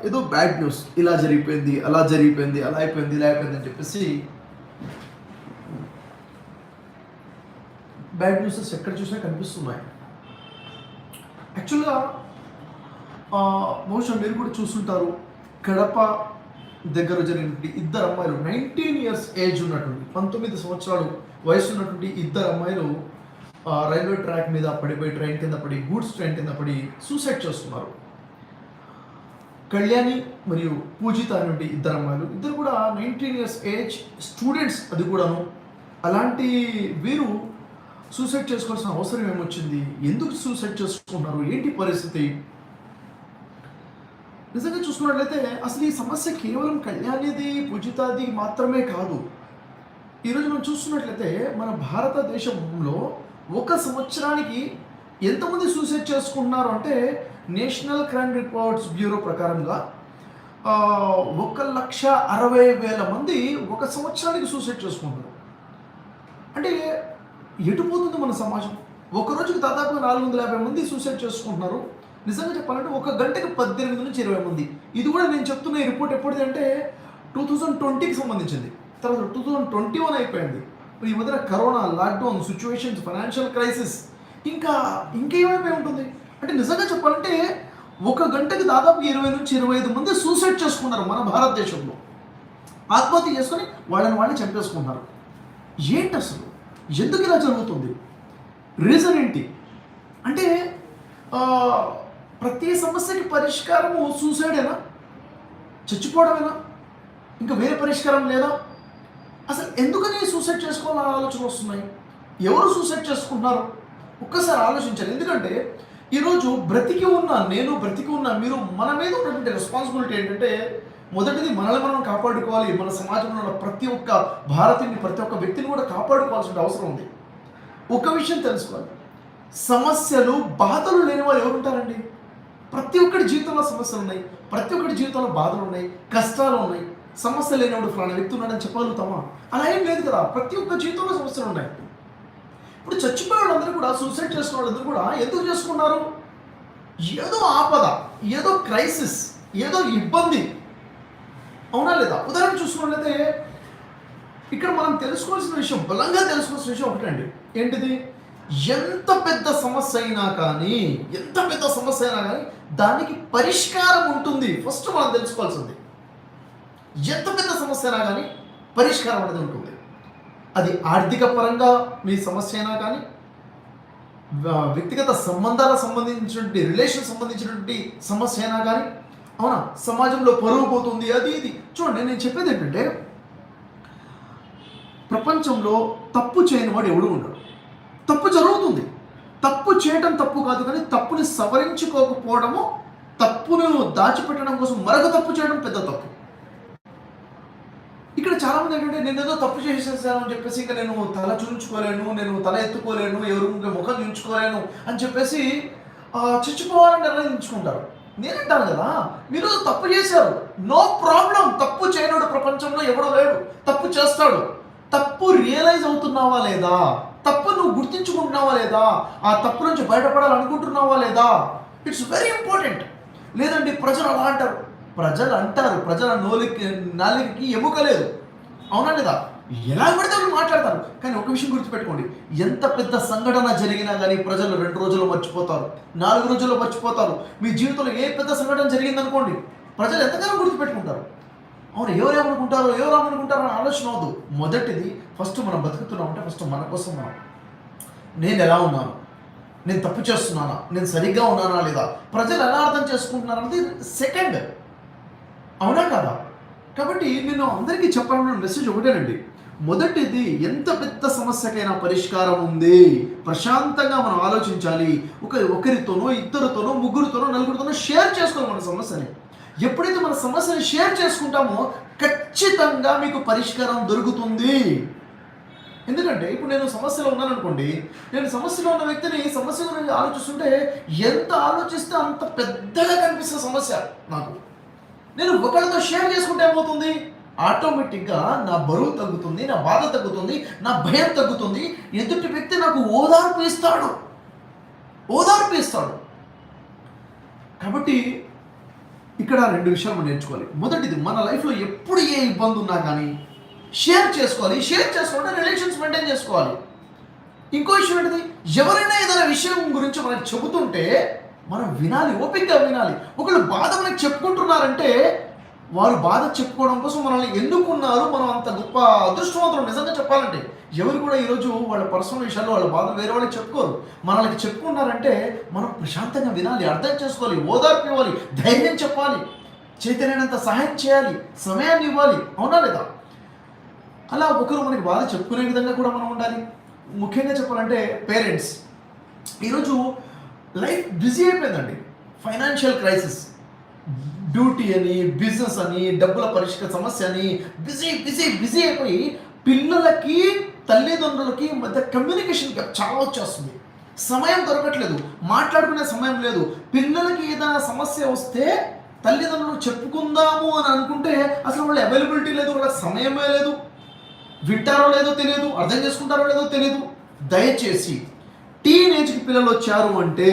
ఏదో bad news, ఇలా జరిగిపోయింది, అలా జరిగిపోయింది, అలా అయిపోయింది, ఇలా అయిపోయింది అని చెప్పేసి బ్యాడ్ న్యూసెస్ ఎక్కడ చూసినా కనిపిస్తున్నాయి. యాక్చువల్గా బహుశా మీరు కూడా చూస్తుంటారు, కడప దగ్గర జరిగినటువంటి ఇద్దరు అమ్మాయిలు 19 years ఏజ్ ఉన్నటువంటి 19 సంవత్సరాలు వయసు ఉన్నటువంటి ఇద్దరు అమ్మాయిలు రైల్వే ట్రాక్ మీద పడిపోయి ట్రైన్ కింద పడి గూడ్స్ ట్రైన్ కింద పడి సూసైడ్ చేస్తున్నారు. కళ్యాణి మరియు పూజిత అనేటువంటి ఇద్దరు అమ్మాయిలు, ఇద్దరు కూడా 19 years ఏజ్ స్టూడెంట్స్. అది కూడాను అలాంటి వీరు సూసైడ్ చేసుకోవాల్సిన అవసరం ఏమొచ్చింది, ఎందుకు సూసైడ్ చేసుకుంటున్నారు, ఏంటి పరిస్థితి? నిజంగా చూసుకున్నట్లయితే అసలు ఈ సమస్య కేవలం కళ్యాణిది పూజితది మాత్రమే కాదు. ఈరోజు మనం చూస్తున్నట్లయితే మన భారతదేశంలో ఒక సంవత్సరానికి ఎంతమంది సూసైడ్ చేసుకుంటున్నారు అంటే నేషనల్ క్రైమ్ రిపోర్ట్స్ బ్యూరో ప్రకారంగా 1,60,000 మంది ఒక సంవత్సరానికి సూసైడ్ చేసుకుంటారు. అంటే ఎటుపోతుంది మన సమాజం? ఒక రోజుకి దాదాపుగా 450 మంది సూసైడ్ చేసుకుంటున్నారు. నిజంగా చెప్పాలంటే ఒక గంటకి 18 నుంచి 20 మంది. ఇది కూడా నేను చెప్తున్న ఈ రిపోర్ట్ ఎప్పటిది అంటే 2020కి సంబంధించింది. తర్వాత 2021 అయిపోయింది. ఈ మధ్యన corona, lockdown, situations, financial crisis, ఇంకేమైపోయి ఉంటుంది అంటే నిజంగా చెప్పాలంటే ఒక గంటకి దాదాపు 20 నుంచి 25 మంది సూసైడ్ చేసుకున్నారు మన భారతదేశంలో. ఆత్మహత్య చేసుకొని వాళ్ళని చంపేసుకుంటున్నారు. ఏంటి అసలు, ఎందుకు ఇలా జరుగుతుంది? రీజన్ ఏంటి అంటే ప్రతి సమస్యకి పరిష్కారము సూసైడేనా, చచ్చిపోవడమేనా, ఇంకా వేరే పరిష్కారం లేదా? అసలు ఎందుకని సూసైడ్ చేసుకోవాలని ఆలోచనలు వస్తున్నాయి? ఎవరు సూసైడ్ చేసుకుంటున్నారు? ఒక్కసారి ఆలోచించాలి. ఎందుకంటే ఈరోజు బ్రతికి ఉన్న నేను, బ్రతికి ఉన్న మీరు, మన మీద ఉన్నటువంటి రెస్పాన్సిబిలిటీ ఏంటంటే మొదటిది మనల్ని మనం కాపాడుకోవాలి. మన సమాజంలో ఉన్న ప్రతి ఒక్క భారతీయుని, ప్రతి ఒక్క వ్యక్తిని కూడా కాపాడుకోవాల్సిన అవసరం ఉంది. ఒక విషయం తెలుసుకోవాలి, సమస్యలు, బాధలు లేని వాళ్ళు ఎవరు ఉంటారండి? ప్రతి ఒక్కరి జీవితంలో సమస్యలు ఉన్నాయి, ప్రతి ఒక్కరి జీవితంలో బాధలు ఉన్నాయి, కష్టాలు ఉన్నాయి. సమస్య లేనివాడు ఫలానా వ్యక్తి ఉన్నాడని చెప్పగలుగుతామా? అలా ఏం లేదు కదా. ప్రతి ఒక్క జీవితంలో సమస్యలు ఉన్నాయి. ఇప్పుడు చచ్చిపోయే వాళ్ళందరూ కూడా, సూసైడ్ చేసుకున్న వాళ్ళందరూ కూడా ఎందుకు చేసుకున్నారు? ఏదో ఆపద, ఏదో క్రైసిస్, ఏదో ఇబ్బంది, అవునా లేదా? ఉదాహరణ చూసుకున్నట్లయితే ఇక్కడ మనం తెలుసుకోవాల్సిన విషయం, బలంగా తెలుసుకోవాల్సిన విషయం ఒకటండి. ఏంటిది? ఎంత పెద్ద సమస్య అయినా కానీ దానికి పరిష్కారం ఉంటుంది. ఫస్ట్ మనం తెలుసుకోవాల్సింది, ఎంత పెద్ద సమస్య అయినా కానీ పరిష్కారం అనేది ఉంటుంది. అది ఆర్థిక పరంగా మీ సమస్య అయినా కానీ, వ్యక్తిగత సంబంధాలకు సంబంధించినటువంటి, రిలేషన్ సంబంధించినటువంటి సమస్య అయినా కానీ, అవునా, సమాజంలో పరువు పోతుంది, అది ఇది. చూడండి, నేను చెప్పేది ఏంటంటే ప్రపంచంలో తప్పు చేయని వాడు ఎవడు ఉండడు. తప్పు జరుగుతుంది. తప్పు చేయడం తప్పు కాదు, కానీ తప్పుని సవరించుకోకపోవడము, తప్పును దాచిపెట్టడం కోసం మరొక తప్పు చేయడం పెద్ద తప్పు. ఇక్కడ చాలామంది ఏంటంటే నేను ఏదో తప్పు చేసేసాను అని చెప్పేసి ఇంకా నేను తల చూయించుకోలేను, నేను తల ఎత్తుకోలేను, ఎవరు ముఖం చూయించుకోలేను అని చెప్పేసి చచ్చిపోవాలని నిర్ణయించుకుంటారు. నేనంటాను కదా, మీరు తప్పు చేశారు, నో ప్రాబ్లం. తప్పు చేయనోడు ప్రపంచంలో ఎవడో లేడు. తప్పు చేస్తాడు. తప్పు రియలైజ్ అవుతున్నావా లేదా? తప్పు నువ్వు గుర్తించుకుంటున్నావా లేదా? ఆ తప్పు నుంచి బయటపడాలనుకుంటున్నావా లేదా? It's very important. లేదండి ప్రజలు అలా అంటారు. ప్రజల నాలుగుకి ఎముక లేదు, అవునా లేదా? ఎలా పడితే వాళ్ళు మాట్లాడతారు. కానీ ఒక విషయం గుర్తుపెట్టుకోండి, ఎంత పెద్ద సంఘటన జరిగినా కానీ ప్రజలు 2 రోజుల్లో మర్చిపోతారు, 4 రోజుల్లో మర్చిపోతారు. మీ జీవితంలో ఏ పెద్ద సంఘటన జరిగిందనుకోండి, ప్రజలు ఎంతగానో గుర్తుపెట్టుకుంటారు. అవును, ఎవరేమనుకుంటారో అని ఆలోచన అవద్దు. మొదటిది ఫస్ట్ మనం బతుకుతున్నామంటే ఫస్ట్ మన కోసం నేను ఎలా ఉన్నాను, నేను తప్పు చేస్తున్నానా, నేను సరిగ్గా ఉన్నానా లేదా, ప్రజలు ఎలా అర్థం చేసుకుంటున్నారు అనేది సెకండ్, అవునా కదా? కాబట్టి నేను అందరికీ చెప్పాలన్న మెసేజ్ ఒకటేనండి. మొదటిది, ఎంత పెద్ద సమస్యకైనా పరిష్కారం ఉంది. ప్రశాంతంగా మనం ఆలోచించాలి. ఒకరితోనో, ఇద్దరితోనో, ముగ్గురితోనో, నలుగురితోనో షేర్ చేసుకోవాలి మన సమస్యని. ఎప్పుడైతే మన సమస్యని షేర్ చేసుకుంటామో ఖచ్చితంగా మీకు పరిష్కారం దొరుకుతుంది. ఎందుకంటే ఇప్పుడు నేను సమస్యలో ఉన్నాను అనుకోండి, నేను సమస్యలో ఉన్న వ్యక్తిని సమస్య గురించి ఆలోచిస్తుంటే ఎంత ఆలోచిస్తే అంత పెద్దగా కనిపిస్తుంది సమస్య నాకు. నేను ఒకరితో షేర్ చేసుకుంటే ఏమవుతుంది? ఆటోమేటిక్గా నా బరువు తగ్గుతుంది, నా బాధ తగ్గుతుంది, నా భయం తగ్గుతుంది. ఎదుటి వ్యక్తి నాకు ఓదార్పు ఇస్తాడు. కాబట్టి ఇక్కడ 2 విషయాలు మనం నేర్చుకోవాలి. మొదటిది, మన లైఫ్‌లో ఎప్పుడు ఏ ఇబ్బంది ఉన్నా కానీ షేర్ చేసుకోవాలి. షేర్ చేసుకుంటే రిలేషన్స్ మెయింటైన్ చేసుకోవాలి. ఇంకో విషయం ఏంటిది, ఎవరైనా ఏదైనా విషయం గురించి మనకు చెబుతుంటే మనం వినాలి, ఓపికగా వినాలి. ఒకళ్ళు బాధ మనకి చెప్పుకుంటున్నారంటే వారు బాధ చెప్పుకోవడం కోసం మనల్ని ఎన్నుకున్నారు. మనం అంత గొప్ప అదృష్టవంతులు నిజంగా చెప్పాలంటే. ఎవరు కూడా ఈరోజు వాళ్ళ పర్సనల్ విషయాల్లో వాళ్ళ బాధలు వేరే వాళ్ళకి చెప్పుకోరు. మనల్ని చెప్పుకున్నారంటే మనం ప్రశాంతంగా వినాలి, అర్థం చేసుకోవాలి, ఓదార్పు ఇవ్వాలి, ధైర్యం చెప్పాలి, చేతనైనంత సహాయం చేయాలి, సమయాన్ని ఇవ్వాలి. అవునా లేదా? అలా ఒకరు మనకి బాధ చెప్పుకునే విధంగా కూడా మనం ఉండాలి. ముఖ్యంగా చెప్పాలంటే పేరెంట్స్, ఈరోజు లైఫ్ బిజీ అయిపోయిందండి. ఫైనాన్షియల్ క్రైసిస్, డ్యూటీ అని, బిజినెస్ అని, డబ్బుల పరిష్కార సమస్య అని బిజీ బిజీ బిజీ అయిపోయి పిల్లలకి తల్లిదండ్రులకి మధ్య కమ్యూనికేషన్ గ్యాప్ చాలా వచ్చేస్తుంది. సమయం దొరకట్లేదు, మాట్లాడుకునే సమయం లేదు. పిల్లలకి ఏదైనా సమస్య వస్తే తల్లిదండ్రులు చెప్పుకుందాము అని అనుకుంటే అసలు వాళ్ళ అవైలబిలిటీ లేదు, వాళ్ళ సమయమే లేదు. వింటారో లేదో తెలియదు, అర్థం చేసుకుంటారో లేదో తెలియదు. దయచేసి టీనేజ్కి పిల్లలు వచ్చారు అంటే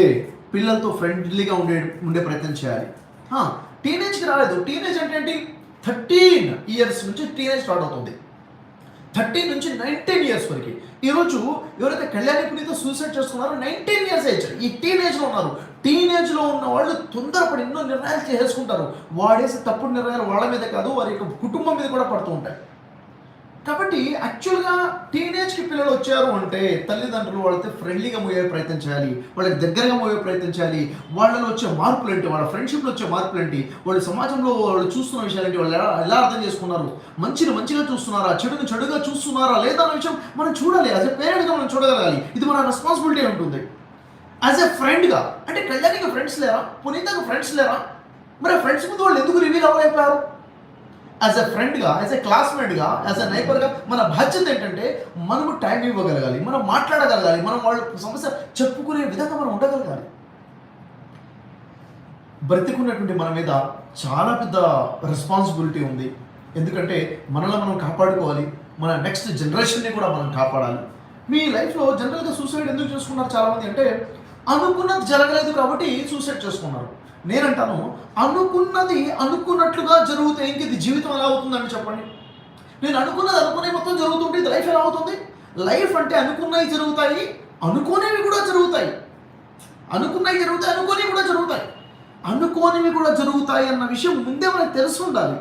పిల్లలతో ఫ్రెండ్లీగా ఉండే ప్రయత్నం చేయాలి. టీనేజ్కి రాలేదు. టీనేజ్ అంటే ఏంటి? 13 ఇయర్స్ నుంచి టీనేజ్ స్టార్ట్ అవుతుంది. 13 నుంచి 19 ఇయర్స్ వరకు. ఈరోజు ఎవరైతే కళ్యాణి పునీతో సూసైడ్ చేసుకున్నారో 19 ఇయర్స్ ఏజ్, ఈ టీనేజ్లో ఉన్నారు. టీనేజ్లో ఉన్న వాళ్ళు తొందరపడి ఎన్నో నిర్ణయాలు చేసుకుంటారు. వాడేసే తప్పుడు నిర్ణయాలు వాళ్ళ మీద కాదు, వారి యొక్క కుటుంబం మీద కూడా పడుతూ ఉంటాయి. కాబట్టి యాక్చువల్గా టీనేజ్కి పిల్లలు వచ్చారు అంటే తల్లిదండ్రులు వాళ్ళతో ఫ్రెండ్లీగా మోయే ప్రయత్నం చేయాలి, వాళ్ళకి దగ్గరగా మోయే ప్రయత్నం చేయాలి. వాళ్ళలో వచ్చే మార్పులు ఏంటి, వాళ్ళ ఫ్రెండ్షిప్లో వచ్చే మార్పులు ఏంటి, వాళ్ళు సమాజంలో వాళ్ళు చూస్తున్న విషయాలు ఏంటి, వాళ్ళు ఎలా అర్థం చేసుకున్నారు, మంచిని మంచిగా చూస్తున్నారా, చెడుని చెడుగా చూస్తున్నారా లేదా అన్న విషయం మనం చూడాలి. యాజ్ ఎ పేరెంట్గా మనం చూడగలగాలి. ఇది మన రెస్పాన్సిబిలిటీ ఉంటుంది. యాజ్ ఎ ఫ్రెండ్గా, అంటే కళ్యాణికి ఫ్రెండ్స్ లేరా, పునీతకు ఫ్రెండ్స్ లేరా, మరి ఫ్రెండ్స్ ముందు వాళ్ళు ఎందుకు రివీల్ అవ్వలేకపోయారు? యాజ్ ఎ ఫ్రెండ్గా, యాజ్ ఎ క్లాస్మేట్గా, యాజ్ ఎ నైబర్గా మన బాధ్యత ఏంటంటే మనము టైం ఇవ్వగలగాలి, మనం మాట్లాడగలగాలి, మనం వాళ్ళ సమస్య చెప్పుకునే విధంగా మనం ఉండగలగాలి. బ్రతికున్నటువంటి మన మీద చాలా పెద్ద రెస్పాన్సిబిలిటీ ఉంది. ఎందుకంటే మనల్ని మనం కాపాడుకోవాలి, మన నెక్స్ట్ జనరేషన్ని కూడా మనం కాపాడాలి. మీ లైఫ్లో జనరల్గా సూసైడ్ ఎందుకు చేసుకున్నారు చాలామంది అంటే అనుకున్నది జరగలేదు కాబట్టి సూసైడ్ చేసుకున్నారు. నేనంటాను, అనుకున్నది అనుకున్నట్లుగా జరిగితే ఇంక ఇది జీవితం ఎలా అవుతుందని చెప్పండి. నేను అనుకున్నది అనుకునే మొత్తం జరుగుతుంటే ఇది లైఫ్ ఎలా అవుతుంది? లైఫ్ అంటే అనుకున్నవి జరుగుతాయి, అనుకోనివి కూడా జరుగుతాయి. అనుకున్నవి జరుగుతాయి, అనుకోనివి కూడా జరుగుతాయి. అనుకోనివి కూడా జరుగుతాయి అన్న విషయం ముందే మనకు తెలిసి ఉండాలి.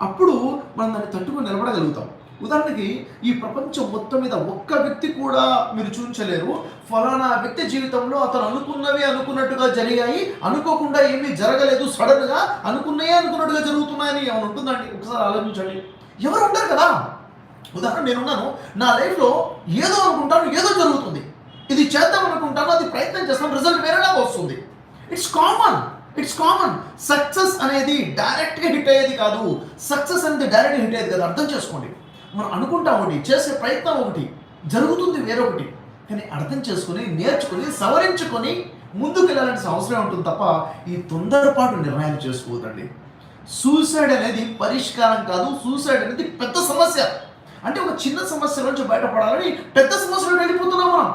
అప్పుడు మనం దాన్ని తట్టుకొని నిలబడగలుగుతాం. ఉదాహరణకి ఈ ప్రపంచం మొత్తం మీద ఒక్క వ్యక్తి కూడా మీరు చూపించలేరు ఫలానా వ్యక్తి జీవితంలో అతను అనుకున్నవి అనుకున్నట్టుగా జరిగాయి, అనుకోకుండా ఏమీ జరగలేదు, సడన్గా అనుకున్నవే అనుకున్నట్టుగా జరుగుతున్నాయని ఏమైనా ఉంటుందండి? ఒకసారి ఆలోచించండి. ఎవరు ఉంటారు కదా. ఉదాహరణ నేనున్నాను, నా లైఫ్లో ఏదో అనుకుంటాను, ఏదో జరుగుతుంది. ఇది చేద్దాం అనుకుంటాను, అది ప్రయత్నం చేస్తాను, రిజల్ట్ వేరేలాగా వస్తుంది. It's common. సక్సెస్ అనేది డైరెక్ట్గా హిట్ అయ్యేది కాదు. సక్సెస్ అనేది డైరెక్ట్గా హిట్ అయ్యేది కాదు. అర్థం చేసుకోండి. మనం అనుకుంటాం ఒకటి, చేసే ప్రయత్నం ఒకటి, జరుగుతుంది వేరొకటి. కానీ అర్థం చేసుకొని, నేర్చుకొని, సవరించుకొని ముందుకు వెళ్ళాల్సిన అవసరం ఉంటుంది తప్ప ఈ తొందరపాటు నిర్ణయాలు చేసుకోవద్దండి. సూసైడ్ అనేది పరిష్కారం కాదు. సూసైడ్ అనేది పెద్ద సమస్య. అంటే ఒక చిన్న సమస్య నుంచి బయటపడాలని పెద్ద సమస్యలో వెళ్ళిపోతున్నాం మనం.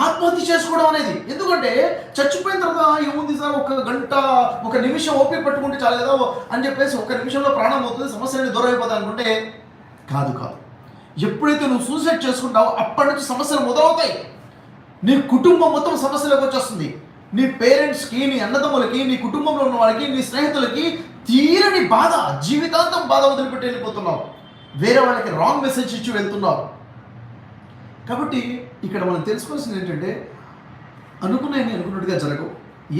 ఆత్మహత్య చేసుకోవడం అనేది ఎందుకంటే చచ్చిపోయిన తర్వాత ఏముంది సార్, ఒక గంట ఒక నిమిషం ఓపిక పట్టుకుంటే చాలు కదా అని చెప్పేసి ఒక నిమిషంలో ప్రాణం అవుతుంది, సమస్యలని దూరం అయిపోతుంది అనుకుంటే కాదు. ఎప్పుడైతే నువ్వు సూసైడ్ చేసుకుంటావో అప్పటి నుంచి సమస్యలు మొదలవుతాయి. నీ కుటుంబం మొత్తం సమస్యలోకి వచ్చేస్తుంది. నీ పేరెంట్స్కి, నీ అన్నదమ్ములకి, నీ కుటుంబంలో ఉన్న వాళ్ళకి, నీ స్నేహితులకి తీరని బాధ, జీవితాంతం బాధ వదిలిపెట్టి వెళ్ళిపోతున్నావు. వేరే వాళ్ళకి రాంగ్ మెసేజ్ ఇచ్చి వెళ్తున్నావు. కాబట్టి ఇక్కడ మనం తెలుసుకోవాల్సింది ఏంటంటే అనుకున్నాయని అనుకున్నట్టుగా జరగవు.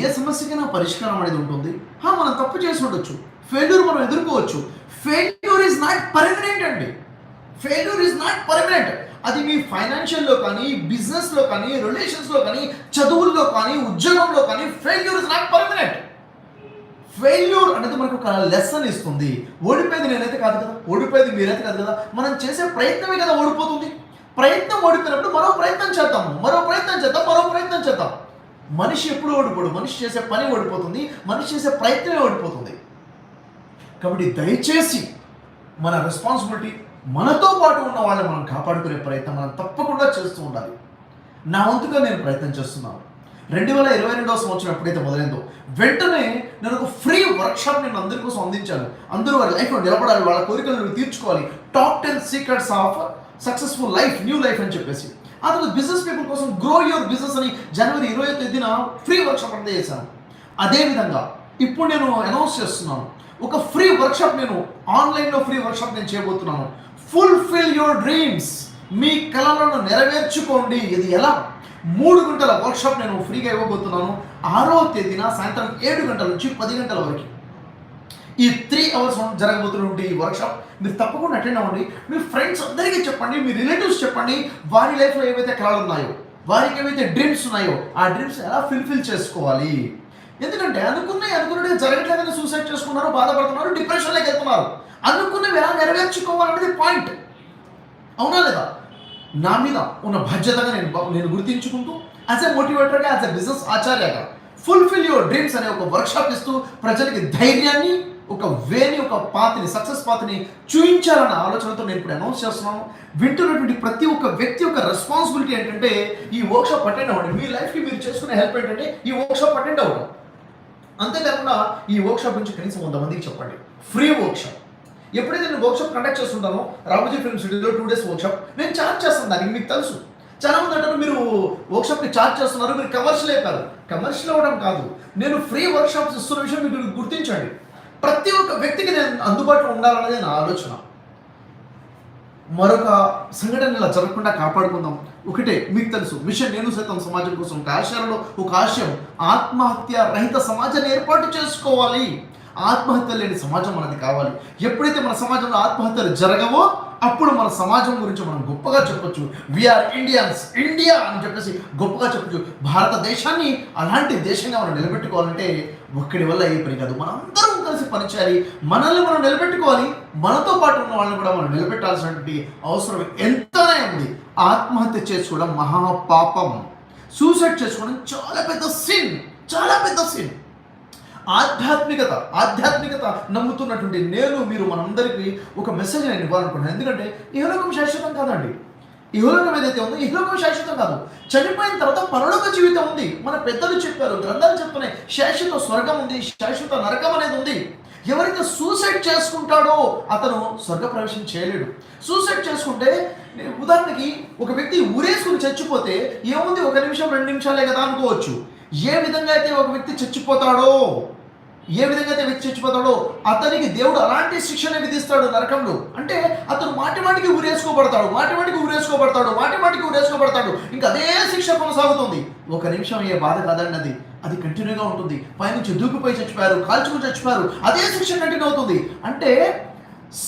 ఏ సమస్యకైనా పరిష్కారం అనేది ఉంటుంది. మనం తప్పు చేసి ఉండొచ్చు, ఫెయిల్యూర్ మనం ఎదుర్కోవచ్చు. ఫెయిల్యూర్ ఈజ్ నాట్ పర్మనెంట్ అండి. Failure is not permanent. అది మీ ఫైనాన్షియల్లో కానీ, బిజినెస్లో కానీ, రిలేషన్స్లో కానీ, చదువుల్లో కానీ, ఉద్యోగంలో కానీ failure is not permanent. Failure అనేది మనకు ఒక లెసన్ ఇస్తుంది. ఓడిపోయేది నేనైతే కాదు కదా, ఓడిపోయేది మీరైతే కాదు కదా, మనం చేసే ప్రయత్నమే కదా ఓడిపోతుంది. ప్రయత్నం ఓడిపోయినప్పుడు మరో ప్రయత్నం చేద్దాం. మనిషి ఎప్పుడు ఓడిపోడు, మనిషి చేసే పని ఓడిపోతుంది, మనిషి చేసే ప్రయత్నమే ఓడిపోతుంది. కాబట్టి దయచేసి మన రెస్పాన్సిబిలిటీ, మనతో పాటు ఉన్న వాళ్ళని మనం కాపాడుకునే ప్రయత్నం మనం తప్పకుండా చేస్తూ ఉండాలి. నా వంతుగా నేను ప్రయత్నం చేస్తున్నాను. 2022వ సంవత్సరం ఎప్పుడైతే మొదలైందో వెంటనే నేను ఒక ఫ్రీ వర్క్షాప్ నేను అందరి కోసం అందించాను. అందరూ వారి లైఫ్లో నిలబడాలి, వాళ్ళ కోరికలను తీర్చుకోవాలి, top 10 secrets of successful life, new life అని చెప్పేసి. ఆ తర్వాత బిజినెస్ పీపుల్ కోసం గ్రో యువర్ బిజినెస్ అని జనవరి 20వ తేదీన ఫ్రీ వర్క్షాప్ అందజేశాను. అదేవిధంగా ఇప్పుడు నేను అనౌన్స్ చేస్తున్నాను, ఒక ఫ్రీ వర్క్షాప్ నేను ఆన్లైన్లో ఫ్రీ వర్క్షాప్ నేను చేయబోతున్నాను. ఫుల్ఫిల్ యువర్ డ్రీమ్స్, మీ కలలను నెరవేర్చుకోండి. ఇది ఎలా? 3 గంటల వర్క్షాప్ నేను ఫ్రీగా ఇవ్వబోతున్నాను. 6వ తేదీన సాయంత్రం 7 గంటల నుంచి 10 గంటల వరకు ఈ 3 అవర్స్ జరగబోతున్నటువంటి ఈ వర్క్షాప్ మీరు తప్పకుండా అటెండ్ అవ్వండి. మీ ఫ్రెండ్స్ అందరికీ చెప్పండి, మీ రిలేటివ్స్ చెప్పండి. వారి లైఫ్లో ఏవైతే కళలు ఉన్నాయో, వారికి ఏవైతే డ్రీమ్స్ ఉన్నాయో ఆ డ్రీమ్స్ ఎలా ఫుల్ఫిల్ చేసుకోవాలి. ఎందుకంటే అనుకున్నట్టు జరగట్లేదని సూసైడ్ చేసుకున్నారు, బాధపడుతున్నారు, డిప్రెషన్లోకి వెళ్తున్నారు. అనుకున్నవి ఎలా నెరవేర్చుకోవాలనేది పాయింట్. అవునా లేదా? నా మీద ఉన్న బాధ్యతగా నేను గుర్తించుకుంటూ యాజ్ ఎ మోటివేటర్గా, యాజ్ ఎ బిజినెస్ ఆచార్యగా ఫుల్ఫిల్ యువర్ డ్రీమ్స్ అనే ఒక వర్క్షాప్ ఇస్తూ ప్రజలకి ధైర్యాన్ని, ఒక వేని, ఒక పాత్ని, సక్సెస్ పాత్ని చూపించాలన్న ఆలోచనతో నేను ఇప్పుడు అనౌన్స్ చేస్తున్నాను. వింటున్నటువంటి ప్రతి ఒక్క వ్యక్తి యొక్క రెస్పాన్సిబిలిటీ ఏంటంటే ఈ వర్క్షాప్ అటెండ్ అవ్వండి. మీ లైఫ్కి మీరు చేసుకునే హెల్ప్ ఏంటంటే ఈ వర్క్షాప్ అటెండ్ అవ్వడం. అంతేకాకుండా ఈ వర్క్షాప్ గురించి కనీసం 100 మందికి చెప్పండి. Free workshop. ఎప్పుడైతే నేను వర్క్షాప్ కండక్ట్ చేస్తుంటానో రామోజీ ఫిల్మ్ సిటీలో 2 days వర్క్షాప్ నేను ఛార్జ్ చేస్తాను. దానికి మీకు తెలుసు. చాలా మంది అంటారు మీరు వర్క్షాప్కి ఛార్జ్ చేస్తున్నారు, మీరు కమర్షియలే కాదు. కమర్షియల్ అవ్వడం కాదు, నేను ఫ్రీ వర్క్షాప్స్ ఇస్తున్న విషయం మీరు గుర్తించండి. ప్రతి ఒక్క వ్యక్తికి నేను అందుబాటులో ఉండాలన్నదే నా ఆలోచన. మరొక సంఘటన ఇలా జరగకుండా కాపాడుకుందాం. ఒకటే మీకు తెలుసు మిషన్ నేను సైతం సమాజం కోసం ఒక ఆశయంలో ఒక ఆశయం, ఆత్మహత్య రహిత సమాజాన్ని ఏర్పాటు చేసుకోవాలి. ఆత్మహత్య లేని సమాజం మనది కావాలి. ఎప్పుడైతే మన సమాజంలో ఆత్మహత్యలు జరగవో అప్పుడు మన సమాజం గురించి మనం గొప్పగా చెప్పొచ్చు. వీఆర్ ఇండియన్స్, ఇండియా అని చెప్పేసి గొప్పగా చెప్పొచ్చు. భారతదేశాన్ని అలాంటి దేశంగా మనం నిలబెట్టుకోవాలంటే ఒక్కడి వల్ల ఏ పని కాదు. మనందరం కలిసి పనిచేయాలి. మనల్ని మనం నిలబెట్టుకోవాలి, మనతో పాటు ఉన్న వాళ్ళని కూడా మనం నిలబెట్టాల్సినటువంటి అవసరం ఎంతనే ఉంది. ఆత్మహత్య చేసుకోవడం మహాపాపం. సూసైడ్ చేసుకోవడం చాలా పెద్ద సిన్, చాలా పెద్ద సిన్. ఆధ్యాత్మికత నమ్ముతున్నటువంటి మీరు మనందరికీ ఒక మెసేజ్ నేను ఇవ్వాలనుకుంటున్నాను. ఎందుకంటే ఇహలోకం శాశ్వతం కాదండి. ఇహలోకం ఏదైతే ఉందో ఇహలోకం శాశ్వతం కాదు. చనిపోయిన తర్వాత పరలోక జీవితం ఉంది. మన పెద్దలు చెప్పారు, గ్రంథాలు చెప్తున్నాయి. శాశ్వత స్వర్గం ఉంది, శాశ్వత నరకం అనేది ఉంది. ఎవరైతే సూసైడ్ చేసుకుంటాడో అతను స్వర్గ ప్రవేశం చేయలేడు. సూసైడ్ చేసుకుంటే ఉదాహరణకి ఒక వ్యక్తి ఊరేసుకుని చచ్చిపోతే ఏముంది, 1 నిమిషం 2 నిమిషాలే కదా అనుకోవచ్చు. ఏ విధంగా అయితే ఒక వ్యక్తి చచ్చిపోతాడో అతనికి దేవుడు అలాంటి శిక్షణ విధిస్తాడు నరకంలో. అంటే అతను మాటిమాటికి ఊరేసుకోబడతాడు. ఇంకా అదే శిక్ష కొనసాగుతుంది. 1 నిమిషం అయ్యే బాధ కాదండి, అది కంటిన్యూగా ఉంటుంది. పైనుంచి దూకిపోయి చచ్చిపోయారు, కాల్చుకుని చచ్చిపోయారు, అదే శిక్ష కంటిన్యూ అవుతుంది. అంటే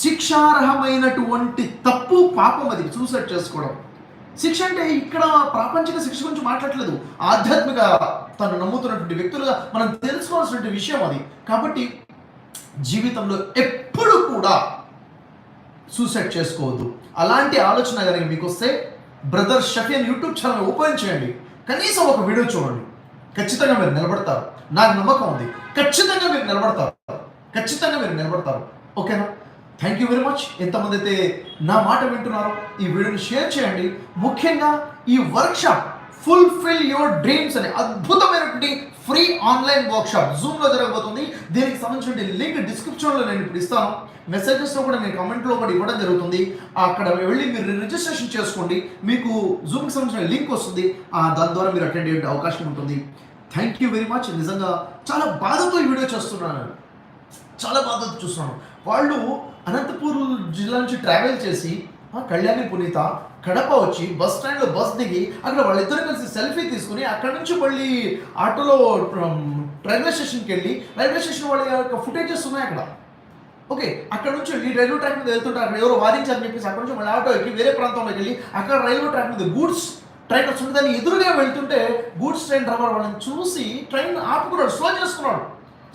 శిక్షార్హమైనటువంటి తప్పు, పాపం అది సూసైడ్ చేసుకోవడం. శిక్ష అంటే ఇక్కడ ప్రాపంచిక శిక్ష గురించి మాట్లాడలేదు, ఆధ్యాత్మిక తను నమ్ముతున్నటువంటి వ్యక్తులుగా మనం తెలుసుకోవాల్సినటువంటి విషయం అది. కాబట్టి జీవితంలో ఎప్పుడు కూడా సూసైడ్ చేసుకోవద్దు. అలాంటి ఆలోచన కనుక మీకు వస్తే బ్రదర్ షఫియన్ యూట్యూబ్ ఛానల్ ఓపెన్ చేయండి. కనీసం ఒక వీడియో చూడండి. ఖచ్చితంగా మీరు నిలబడతారు. నాకు నమ్మకం ఉంది, ఖచ్చితంగా మీరు నిలబడతారు. ఓకేనా? Thank you very much. ఎంతమంది అయితే నా మాట వింటున్నారో ఈ వీడియోని షేర్ చేయండి. ముఖ్యంగా ఈ వర్క్షాప్ ఫుల్ఫిల్ యువర్ డ్రీమ్స్ అనే అద్భుతమైనటువంటి ఫ్రీ ఆన్లైన్ వర్క్షాప్ జూమ్లో జరగబోతుంది. దీనికి సంబంధించిన లింక్ డిస్క్రిప్షన్లో నేను ఇప్పుడు ఇస్తాను. మెసేజెస్లో కూడా నేను కమెంట్లో కూడా ఇవ్వడం జరుగుతుంది. అక్కడ వెళ్ళి మీరు రిజిస్ట్రేషన్ చేసుకోండి. మీకు జూమ్కి సంబంధించిన లింక్ వస్తుంది. దాని ద్వారా మీరు అటెండ్ అయ్యే అవకాశం ఉంటుంది. Thank you very much. నిజంగా చాలా బాధతో ఈ వీడియో చేస్తున్నాను. వాళ్ళు అనంతపూర్ జిల్లా నుంచి ట్రావెల్ చేసి కళ్యాణి పునీత కడప వచ్చి బస్ స్టాండ్లో బస్ దిగి అక్కడ వాళ్ళిద్దరు కలిసి సెల్ఫీ తీసుకుని అక్కడ నుంచి మళ్ళీ ఆటోలో రైల్వే స్టేషన్కి వెళ్ళి రైల్వే స్టేషన్ వాళ్ళ యొక్క ఫుటేజెస్ ఉన్నాయి అక్కడ. ఓకే, అక్కడ నుంచి వెళ్ళి రైల్వే ట్రాక్ మీద వెళ్తుంటారు. అక్కడ ఎవరో వారించారని చెప్పేసి అక్కడ నుంచి మళ్ళీ ఆటో ఎక్కి వేరే ప్రాంతంలోకి వెళ్ళి అక్కడ రైల్వే ట్రాక్ మీద గూడ్స్ ట్రైన్ వస్తుంటే దాన్ని ఎదురుగా వెళ్తుంటే గూడ్స్ ట్రైన్ డ్రైవర్ వాళ్ళని చూసి ట్రైన్ ఆపుకున్నాడు,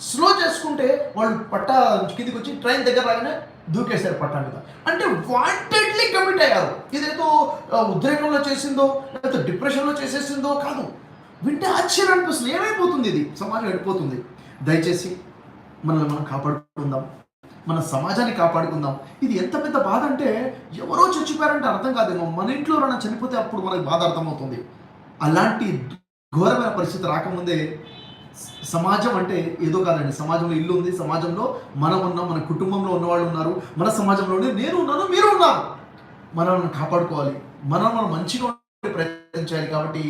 స్లో చేసుకుంటే వాళ్ళు పట్టా కిందికి వచ్చి ట్రైన్ దగ్గర రాగానే దూకేశారు పట్టా మీద. అంటే వాంటెడ్లీ కమిట్ అయ్యారు. ఇదేదో ఉద్రేకంలో చేసిందో లేకపోతే డిప్రెషన్లో చేసేసిందో కాదు. వింటే ఆశ్చర్యం అనిపిస్తుంది. ఏమైపోతుంది, ఇది సమాజం వెళ్ళిపోతుంది. దయచేసి మనల్ని మనం కాపాడుకుందాం, మన సమాజాన్ని కాపాడుకుందాం. ఇది ఎంత పెద్ద బాధ అంటే ఎవరో చచ్చిపోయారంటే అర్థం కాదేమో, మన ఇంట్లో ఎవరైనా చనిపోతే అప్పుడు మనకి బాధ అర్థమవుతుంది. అలాంటి ఘోరమైన పరిస్థితి రాకముందే సమాజం అంటే ఏదో కాదండి. సమాజంలో ఇల్లు ఉంది, సమాజంలో మనం ఉన్నాం, మన కుటుంబంలో ఉన్నవాళ్ళు ఉన్నారు, మన సమాజంలోనే నేను ఉన్నాను, మీరు ఉన్నారు. మనల్ని కాపాడుకోవాలి, మనం మంచిగా ఉండే ప్రయత్నం చేయాలి. కాబట్టి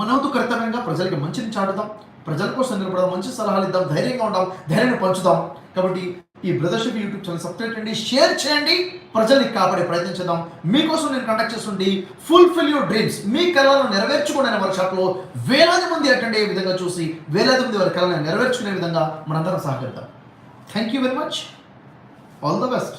మనతో కర్తవ్యంగా ప్రజలకి మంచిని చాటుదాం, ప్రజల కోసం నిలబడదాం, మంచి సలహాలు ఇద్దాం, ధైర్యంగా ఉందాం, ధైర్యాన్ని పంచుదాం. కాబట్టి ఈ బ్రదర్షిప్ యూట్యూబ్ ఛానల్ సబ్స్క్రైబ్ చేయండి, షేర్ చేయండి, ప్రజల్ని కాపాడే ప్రయత్నం చేద్దాం. మీకోసం నేను కండక్ట్ చేస్తుంటే ఫుల్ఫిల్ యువర్ డ్రీమ్స్, మీ కళలను నెరవేర్చుకోండి అనే వర్క్షాప్లో వేలాది మంది అటెండ్ అయ్యే విధంగా చూసి వేలాది మంది వారి కళలను నెరవేర్చుకునే విధంగా మనందరం సహకరిద్దాం. Thank you very much. All the best.